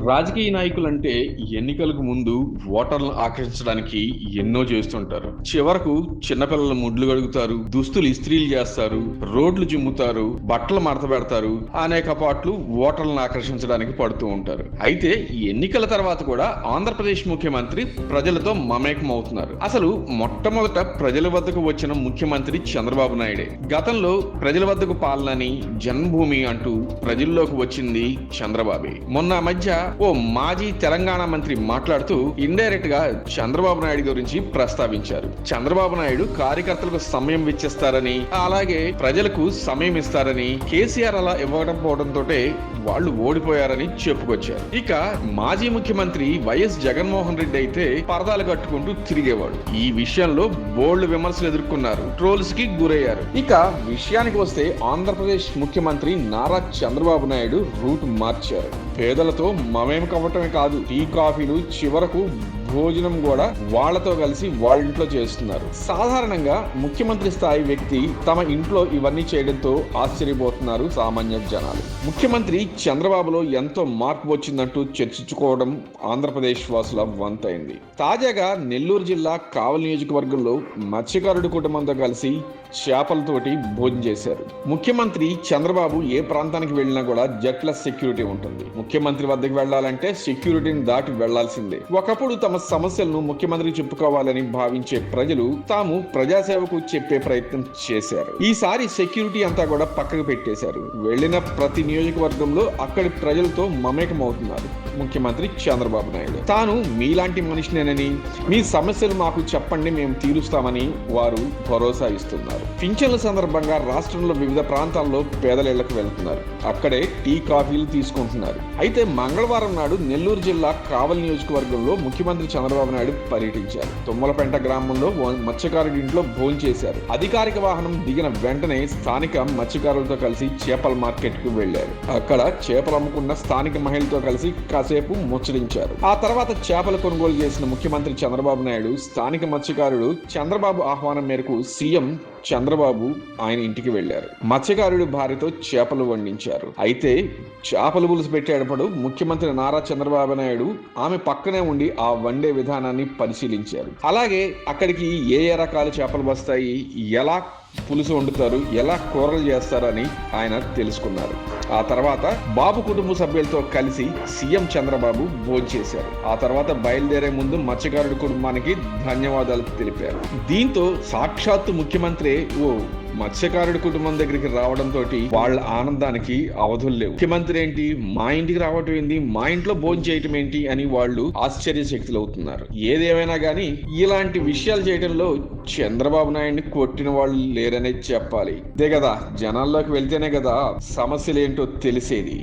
రాజకీయ నాయకులంటే ఎన్నికలకు ముందు ఓటర్లను ఆకర్షించడానికి ఎన్నో చేస్తుంటారు. చివరకు చిన్నపిల్లల ముడ్లు గడుగుతారు, దుస్తులు ఇస్త్రీలు చేస్తారు, రోడ్లు చిమ్ముతారు, బట్టలు మడత పెడతారు, అనేక పాట్లు ఓటర్లను ఆకర్షించడానికి పడుతూ ఉంటారు. అయితే ఎన్నికల తర్వాత కూడా ఆంధ్రప్రదేశ్ ముఖ్యమంత్రి ప్రజలతో మమేకం అవుతున్నారు. అసలు మొట్టమొదట ప్రజల వద్దకు వచ్చిన ముఖ్యమంత్రి చంద్రబాబు నాయుడే. గతంలో ప్రజల వద్దకు పాలనని, జన్మభూమి అంటూ ప్రజల్లోకి వచ్చింది చంద్రబాబే. మొన్న మధ్య ఓ మాజీ తెలంగాణ మంత్రి మాట్లాడుతూ ఇండైరెక్ట్ గా చంద్రబాబు నాయుడు గురించి ప్రస్తావించారు. చంద్రబాబు నాయుడు కార్యకర్తలకు సమయం వెచ్చిస్తారని, అలాగే ప్రజలకు సమయం ఇస్తారని, కేసీఆర్ అలా ఇవ్వకపోవడంతో వాళ్ళు ఓడిపోయారని చెప్పుకొచ్చారు. ఇక మాజీ ముఖ్యమంత్రి వైఎస్ జగన్మోహన్ రెడ్డి అయితే పరదాలు కట్టుకుంటూ తిరిగేవాడు. ఈ విషయంలో బోల్డ్ విమర్శలు ఎదుర్కొన్నారు, ట్రోల్స్ కి గురయ్యారు. ఇక విషయానికి వస్తే ఆంధ్రప్రదేశ్ ముఖ్యమంత్రి నారా చంద్రబాబు నాయుడు రూట్ మార్చారు. పేదలతో మమేం కావటమే కాదు, టీ కాఫీలు, చివరకు భోజనం కూడా వాళ్లతో కలిసి వాళ్ళ ఇంట్లో చేస్తున్నారు. సాధారణంగా ముఖ్యమంత్రి స్థాయి వ్యక్తి తమ ఇంట్లో ఇవన్నీ చేయడంతో ఆశ్చర్యపోతున్నారు సామాన్య జనాలు. ముఖ్యమంత్రి చంద్రబాబులో ఎంతో మార్పు వచ్చిందంటూ చర్చించుకోవడం ఆంధ్రప్రదేశ్ వాసుల వంతైంది. తాజాగా నెల్లూరు జిల్లా కావలి నియోజకవర్గంలో మత్స్యకారుడి కుటుంబంతో కలిసి చేపలతోటి భోజనం చేశారు. ముఖ్యమంత్రి చంద్రబాబు ఏ ప్రాంతానికి వెళ్ళినా కూడా జట్ల సెక్యూరిటీ ఉంటుంది. ముఖ్యమంత్రి వద్దకు వెళ్లాలంటే సెక్యూరిటీని దాటి వెళ్లాల్సిందే. ఒకప్పుడు తమ సమస్యలను ముఖ్యమంత్రికి చెప్పుకోవాలని భావించే ప్రజలు తాము ప్రజాసేవకు చెప్పే ప్రయత్నం చేశారు. ఈసారి సెక్యూరిటీ అంతా కూడా పక్కకు పెట్టేశారు. వెళ్లిన ప్రతి నియోజకవర్గంలో అక్కడి ప్రజలతో మమేకమవుతున్నారు ముఖ్యమంత్రి చంద్రబాబు నాయుడు. తాను మీలాంటి మనిషినేనని, మీ సమస్యలు మాకు చెప్పండి, మేము తీరుస్తామని వారు భరోసా ఇస్తున్నారు. పింఛన్ల సందర్భంగా రాష్ట్రంలో వివిధ ప్రాంతాల్లో పేదల ఇళ్లకు వెళ్తున్నారు. అక్కడే టీ కాఫీలు తీసుకుంటున్నారు. అయితే మంగళవారం నాడు నెల్లూరు జిల్లా కావలి నియోజకవర్గంలో ముఖ్యమంత్రి చంద్రబాబు నాయుడు పర్యటించారు. తుమ్మలపెంట గ్రామంలో మత్స్యకారుడి ఇంట్లో భోజనం చేశారు. అధికారిక వాహనం దిగిన వెంటనే స్థానిక మత్స్యకారులతో కలిసి చేపల మార్కెట్ కు వెళ్లారు. అక్కడ చేపలు అమ్ముకున్న స్థానిక మహిళలతో కలిసి కాసేపు ముచ్చటించారు. ఆ తర్వాత చేపలు కొనుగోలు చేసిన ముఖ్యమంత్రి చంద్రబాబు నాయుడు స్థానిక మత్స్యకారుడు చంద్రబాబు ఆహ్వానం మేరకు సీఎం చంద్రబాబు ఆయన ఇంటికి వెళ్లారు. మత్స్యకారుడి భార్యతో చేపలు వండించారు. అయితే చేపల పులుసు పెట్టేటప్పుడు ముఖ్యమంత్రి నారా చంద్రబాబు నాయుడు ఆమె పక్కనే ఉండి ఆ వండే విధానాన్ని పరిశీలించారు. అలాగే అక్కడికి ఏ ఏ రకాల చేపలు వస్తాయి, ఎలా పులుసు వండుతారు, ఎలా కూరలు చేస్తారని ఆయన తెలుసుకున్నారు. ఆ తర్వాత బాబు కుటుంబ సభ్యులతో కలిసి సీఎం చంద్రబాబు భోంచేశారు. ఆ తర్వాత బయలుదేరే ముందు మత్స్యకారుడి కుటుంబానికి ధన్యవాదాలు తెలిపారు. దీంతో సాక్షాత్తు ముఖ్యమంత్రి మత్స్యకారుడి కుటుంబం దగ్గరికి రావడంతో వాళ్ళ ఆనందానికి అవధులు లేవు. ముఖ్యమంత్రి ఏంటి, మా ఇంటికి రావటం ఏంటి, మా ఇంట్లో భోజనం చేయటం ఏంటి అని వాళ్ళు ఆశ్చర్య శక్తులు అవుతున్నారు. ఏదేమైనా గానీ ఇలాంటి విషయాలు చేయడంలో చంద్రబాబు నాయుడిని కొట్టిన వాళ్ళు లేరనే చెప్పాలి. అంతే కదా, జనాల్లోకి వెళ్తేనే కదా సమస్యలు ఏంటో తెలిసేది.